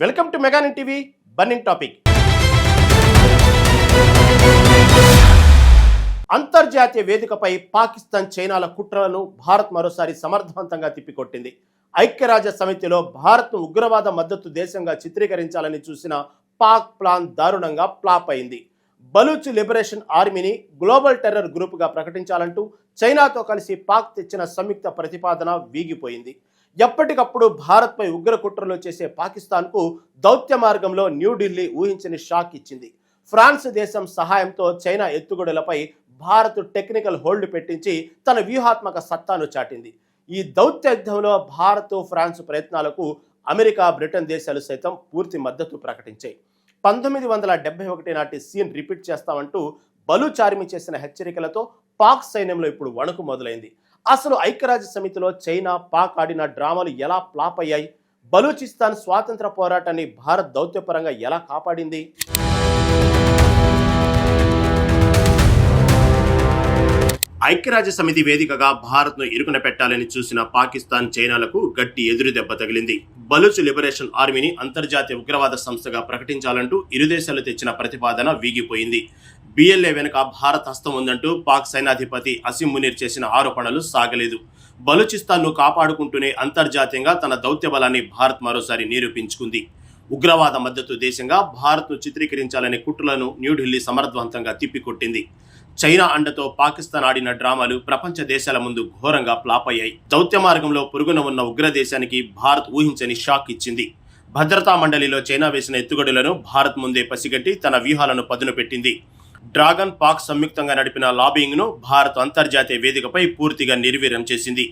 Welcome to మెగానిన్ TV burning topic. అంతర్జాతీయ వేదికపై పాకిస్తాన్ చైనాల కుట్రలను భారత్ మరోసారి సమర్థవంతంగా తిప్పికొట్టింది. ఐక్యరాజ్య సమితిలో భారత్ను ఉగ్రవాద మద్దతు దేశంగా చిత్రీకరించాలని చూసిన పాక్ ప్లాన్ దారుణంగా ఫ్లాప్ అయింది. బలూచ్ లిబరేషన్ ఆర్మీని గ్లోబల్ టెర్రర్ గ్రూపుగా ప్రకటించాలంటూ చైనాతో కలిసి పాక్ తెచ్చిన సంయుక్త ప్రతిపాదన వీగిపోయింది. ఎప్పటికప్పుడు భారత్పై ఉగ్ర కుట్రలు చేసే పాకిస్తాన్కు దౌత్య మార్గంలో న్యూఢిల్లీ ఊహించని షాక్ ఇచ్చింది. ఫ్రాన్స్ దేశం సహాయంతో చైనా ఎత్తుగడలపై భారత్ టెక్నికల్ హోల్డ్ పెట్టించి తన వ్యూహాత్మక సత్తాను చాటింది. ఈ దౌత్య యుద్ధంలో భారత్, ఫ్రాన్స్ ప్రయత్నాలకు అమెరికా, బ్రిటన్ దేశాలు సైతం పూర్తి మద్దతు ప్రకటించాయి. 1971 నాటి సీన్ రిపీట్ చేస్తామంటూ బలూచ్ ఆర్మీ చేసిన హెచ్చరికలతో పాక్ సైన్యంలో ఇప్పుడు వణుకు మొదలైంది. అసలు ఐక్యరాజ్య సమితిలో చైనా, పాక్ ఆడిన డ్రామాలు ఎలా ఫ్లాప్ అయ్యాయి? బలూచిస్తాన్ స్వాతంత్ర పోరాటాన్ని భారత్ దౌత్యపరంగా ఎలా కాపాడింది? ఐక్యరాజ్య సమితి వేదికగా భారత్ను ఇరుకున పెట్టాలని చూసిన పాకిస్తాన్, చైనాలకు గట్టి ఎదురు దెబ్బ తగిలింది. బలూచ్ లిబరేషన్ ఆర్మీని అంతర్జాతీయ ఉగ్రవాద సంస్థగా ప్రకటించాలంటూ ఇరు దేశాలు తెచ్చిన ప్రతిపాదన వీగిపోయింది. బిఎల్ఏ వెనుక భారత్ హస్తం ఉందంటూ పాక్ సైనాధిపతి అసిమ్ మునీర్ చేసిన ఆరోపణలు సాగలేదు. బలూచిస్తాన్ను కాపాడుకుంటూనే అంతర్జాతీయంగా తన దౌత్య బలాన్ని భారత్ మరోసారి నిరూపించుకుంది. ఉగ్రవాద మద్దతు దేశంగా భారత్ను చిత్రీకరించాలనే కుట్రలను న్యూఢిల్లీ సమర్థవంతంగా తిప్పికొట్టింది. చైనా అండతో పాకిస్తాన్ ఆడిన డ్రామాలు ప్రపంచ దేశాల ముందు ఘోరంగా ఫ్లాప్ అయ్యాయి. దౌత్య మార్గంలో పొరుగున ఉన్న ఉగ్రదేశానికి భారత్ ఊహించని షాక్ ఇచ్చింది. భద్రతా మండలిలో చైనా వేసిన ఎత్తుగడులను భారత్ ముందే పసిగట్టి తన వ్యూహాలను పదును పెట్టింది. డ్రాగన్, పాక్ సంయుక్తంగా నడిపిన లాబింగ్ను భారత్ అంతర్జాతీయ వేదికపై పూర్తిగా నిర్వీర్యం చేసింది.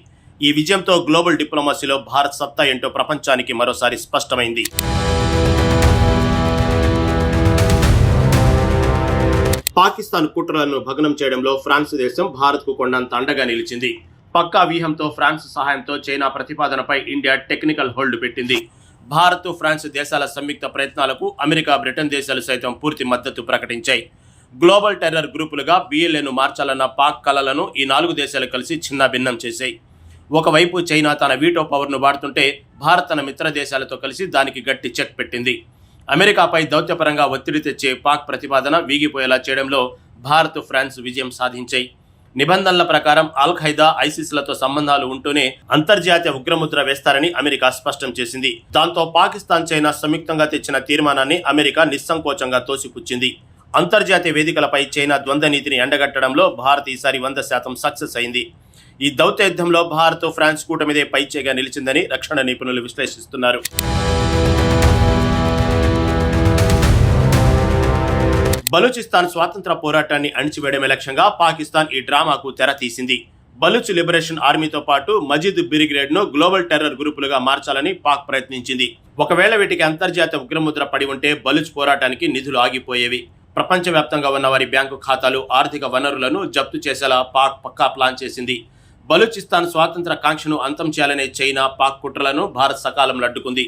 ఈ విజయంతో గ్లోబల్ డిప్లొమసీలో భారత్ సత్తా ఏంటో ప్రపంచానికి మరోసారి స్పష్టమైంది. పాకిస్తాన్ కుట్రలను భగ్నం చేయడంలో ఫ్రాన్స్ దేశం భారత్కు కొండంత అండగా నిలిచింది. పక్కా వ్యూహంతో ఫ్రాన్స్ సహాయంతో చైనా ప్రతిపాదనపై ఇండియా టెక్నికల్ హోల్డ్ పెట్టింది. భారత్, ఫ్రాన్స్ దేశాల సంయుక్త ప్రయత్నాలకు అమెరికా, బ్రిటన్ దేశాలు సైతం పూర్తి మద్దతు ప్రకటించాయి. గ్లోబల్ టెర్రర్ గ్రూపులుగా బిఎల్ఏను మార్చాలన్న పాక్ కలలను ఈ 4 దేశాలు కలిసి చిన్నాభిన్నం చేశాయి. ఒకవైపు చైనా తన వీటో పవర్ను వాడుతుంటే భారత్ తన మిత్ర దేశాలతో కలిసి దానికి గట్టి చెక్ పెట్టింది. అమెరికాపై దౌత్యపరంగా ఒత్తిడి తెచ్చే పాక్ ప్రతిపాదన వీగిపోయేలా చేయడంలో భారత్, ఫ్రాన్స్ విజయం సాధించాయి. నిబంధనల ప్రకారం అల్ ఖైదా, ఐసిస్లతో సంబంధాలు ఉంటూనే అంతర్జాతీయ ఉగ్రముద్ర వేస్తారని అమెరికా స్పష్టం చేసింది. దాంతో పాకిస్తాన్, చైనా సంయుక్తంగా తెచ్చిన తీర్మానాన్ని అమెరికా నిస్సంకోచంగా తోసిపుచ్చింది. అంతర్జాతీయ వేదికలపై చైనా ద్వంద్వ నీతిని ఎండగట్టడంలో భారత్ ఈసారి 100% సక్సెస్ అయింది. ఈ దౌత్య యుద్ధంలో భారత్, ఫ్రాన్స్ కూటమిదే పైచేగా నిలిచిందని రక్షణ నిపుణులు విశ్లేషిస్తున్నారు. బలూచిస్తాన్ స్వాతంత్ర పోరాటాన్ని అణిచివేయడమే లక్ష్యంగా పాకిస్తాన్ ఈ డ్రామాకు తెర తీసింది. బలూచ్ లిబరేషన్ ఆర్మీతో పాటు మజిద్ బ్రిగేడ్ను గ్లోబల్ టెర్రర్ గ్రూపులుగా మార్చాలని పాక్ ప్రయత్నించింది. ఒకవేళ వీటికి అంతర్జాతీయ ఉగ్రముద్ర పడి ఉంటే బలూచ్ పోరాటానికి నిధులు ఆగిపోయేవి. ప్రపంచవ్యాప్తంగా ఉన్న వారి బ్యాంకు ఖాతాలు, ఆర్థిక వనరులను జప్తు చేసేలా పాక్ పక్కా ప్లాన్ చేసింది. బలూచిస్తాన్ స్వాతంత్ర కాంక్షను అంతం చేయాలనే చైనా, పాక్ కుట్రలను భారత్ సకాలంలో అడ్డుకుంది.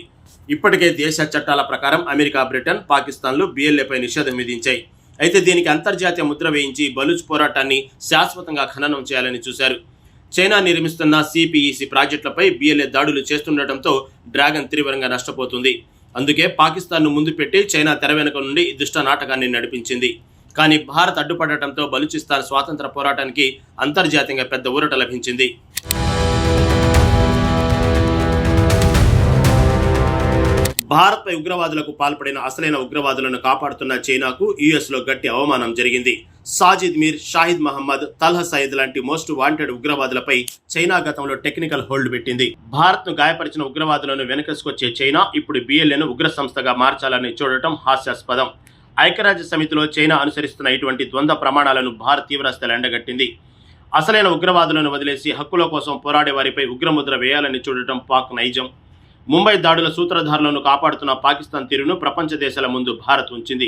ఇప్పటికే దేశ చట్టాల ప్రకారం అమెరికా, బ్రిటన్, పాకిస్తాన్లు బిఎల్ఏపై నిషేధం విధించాయి. అయితే దీనికి అంతర్జాతీయ ముద్ర వేయించి బలూచ్ పోరాటాన్ని శాశ్వతంగా ఖననం చేయాలని చూశారు. చైనా నిర్మిస్తున్న సిపిఇసి ప్రాజెక్టులపై బిఎల్ఏ దాడులు చేస్తుండటంతో డ్రాగన్ తీవ్రంగా నష్టపోతుంది. అందుకే పాకిస్తాన్ను ముందు పెట్టి చైనా తెర వెనుక నుండి దుష్ట నాటకాన్ని నడిపించింది. కానీ భారత్ అడ్డుపడటంతో బలూచిస్తాన్ స్వాతంత్ర పోరాటానికి అంతర్జాతీయంగా పెద్ద ఊరట లభించింది. భారత్పై ఉగ్రవాదులకు పాల్పడిన అసలైన ఉగ్రవాదులను కాపాడుతున్న చైనాకు యుఎస్లో గట్టి అవమానం జరిగింది. సాజిద్ మీర్, షాహిద్ మహమ్మద్, తల్హా సయీద్ లాంటి మోస్ట్ వాంటెడ్ ఉగ్రవాదులపై చైనా గతంలో టెక్నికల్ హోల్డ్ పెట్టింది. భారత్ను గాయపరిచిన ఉగ్రవాదులను వెనకేసుకొచ్చే చైనా ఇప్పుడు బిఎల్ఏను ఉగ్ర సంస్థగా మార్చాలని చూడటం హాస్యాస్పదం. ఐక్యరాజ్య సమితిలో చైనా అనుసరిస్తున్న ఇటువంటి ద్వంద్వ ప్రమాణాలను భారత్ తీవ్రస్థాయిలో ఎండగట్టింది. అసలైన ఉగ్రవాదులను వదిలేసి హక్కుల కోసం పోరాడే వారిపై ఉగ్రముద్ర వేయాలని చూడటం పాక్ నైజం. ముంబై దాడుల సూత్రధారులను కాపాడుతున్న పాకిస్తాన్ తీరును ప్రపంచ దేశాల ముందు భారత్ ఉంచింది.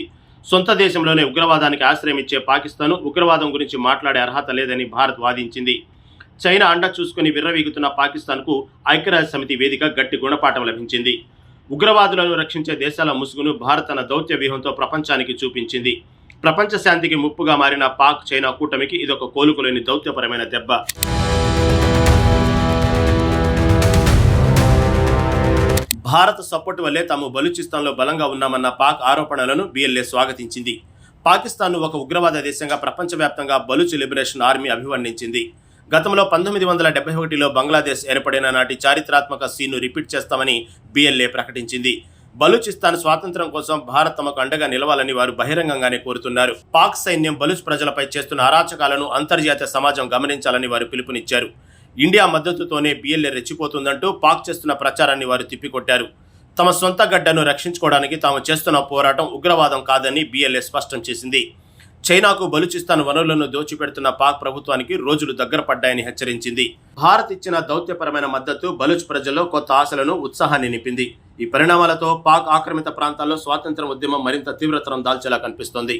సొంత దేశంలోనే ఉగ్రవాదానికి ఆశ్రయం ఇచ్చే పాకిస్తాన్ ఉగ్రవాదం గురించి మాట్లాడే అర్హత లేదని భారత్ వాదించింది. చైనా అండ చూసుకుని విర్రవీగుతున్న పాకిస్తాన్కు ఐక్యరాజ్య సమితి వేదిక గట్టి గుణపాఠం లభించింది. ఉగ్రవాదులను రక్షించే దేశాల ముసుగును భారత్ తన దౌత్య వ్యూహంతో ప్రపంచానికి చూపించింది. ప్రపంచ శాంతికి ముప్పుగా మారిన పాక్, చైనా కూటమికి ఇదొక కోలుకోలేని దౌత్యపరమైన దెబ్బ. భారత్ సపోర్టు వల్లే తాము బలూచిస్తాన్లో బలంగా ఉన్నామన్న పాక్ ఆరోపణలను బిఎల్ఏ స్వాగతించింది. పాకిస్తాన్ను ఒక ఉగ్రవాద దేశంగా ప్రపంచవ్యాప్తంగా బలూచ్ లిబరేషన్ ఆర్మీ అభివర్ణించింది. గతంలో 1971లో బంగ్లాదేశ్ ఏర్పడిన నాటి చారిత్రాత్మక సీన్ను రిపీట్ చేస్తామని బిఎల్ఏ ప్రకటించింది. బలూచిస్తాన్ స్వాతంత్ర్యం కోసం భారత్ తమకు అండగా నిలవాలని వారు బహిరంగంగానే కోరుతున్నారు. పాక్ సైన్యం బలూచ్ ప్రజలపై చేస్తున్న అరాచకాలను అంతర్జాతీయ సమాజం గమనించాలని వారు పిలుపునిచ్చారు. ఇండియా మద్దతుతోనే బిఎల్ఏ రెచ్చిపోతుందంటూ పాక్ చేస్తున్న ప్రచారాన్ని వారు తిప్పికొట్టారు. తమ సొంత గడ్డను రక్షించుకోవడానికి తాము చేస్తున్న పోరాటం ఉగ్రవాదం కాదని బిఎల్ఏ స్పష్టం చేసింది. చైనాకు బలూచిస్తాన్ వనరులను దోచిపెడుతున్న పాక్ ప్రభుత్వానికి రోజులు దగ్గర పడ్డాయని హెచ్చరించింది. భారత్ ఇచ్చిన దౌత్యపరమైన మద్దతు బలూచ్ ప్రజల్లో కొత్త ఆశలను, ఉత్సాహాన్ని నింపింది. ఈ పరిణామాలతో పాక్ ఆక్రమిత ప్రాంతాల్లో స్వాతంత్ర్య ఉద్యమం మరింత తీవ్రతరం దాల్చేలా కనిపిస్తోంది.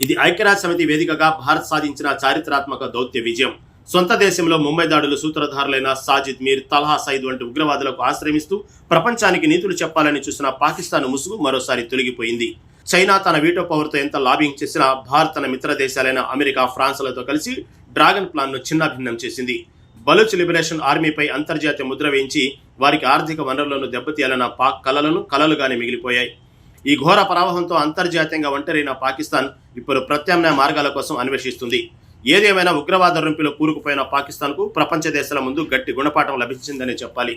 ఇది ఐక్యరాజ్యసమితి వేదికగా భారత్ సాధించిన చారిత్రాత్మక దౌత్య విజయం. సొంత దేశంలో ముంబై దాడులు సూత్రధారులైన సాజిద్ మీర్, తల్హా సైద్ వంటి ఉగ్రవాదులకు ఆశ్రయిస్తూ ప్రపంచానికి నీతులు చెప్పాలని చూసిన పాకిస్తాన్ ముసుగు మరోసారి తొలగిపోయింది. చైనా తన వీటో పవర్తో ఎంత లాబింగ్ చేసినా భారత్ తన మిత్ర దేశాలైన అమెరికా, ఫ్రాన్స్లతో కలిసి డ్రాగన్ ప్లాన్ను చిన్నాభిన్నం చేసింది. బలూచ్ లిబరేషన్ ఆర్మీపై అంతర్జాతీయ ముద్ర వేయించి వారికి ఆర్థిక వనరులను దెబ్బతీయాలన్న పాక్ కలలుగానే మిగిలిపోయాయి. ఈ ఘోర ప్రవాహంతో అంతర్జాతీయంగా ఒంటరైన పాకిస్తాన్ ఇప్పుడు ప్రత్యామ్నాయ మార్గాల కోసం అన్వేషిస్తుంది. ఏదేమైనా ఉగ్రవాద రొంపిలో కూరుకుపోయిన పాకిస్తాన్కు ప్రపంచ దేశాల ముందు గట్టి గుణపాఠం లభించిందని చెప్పాలి.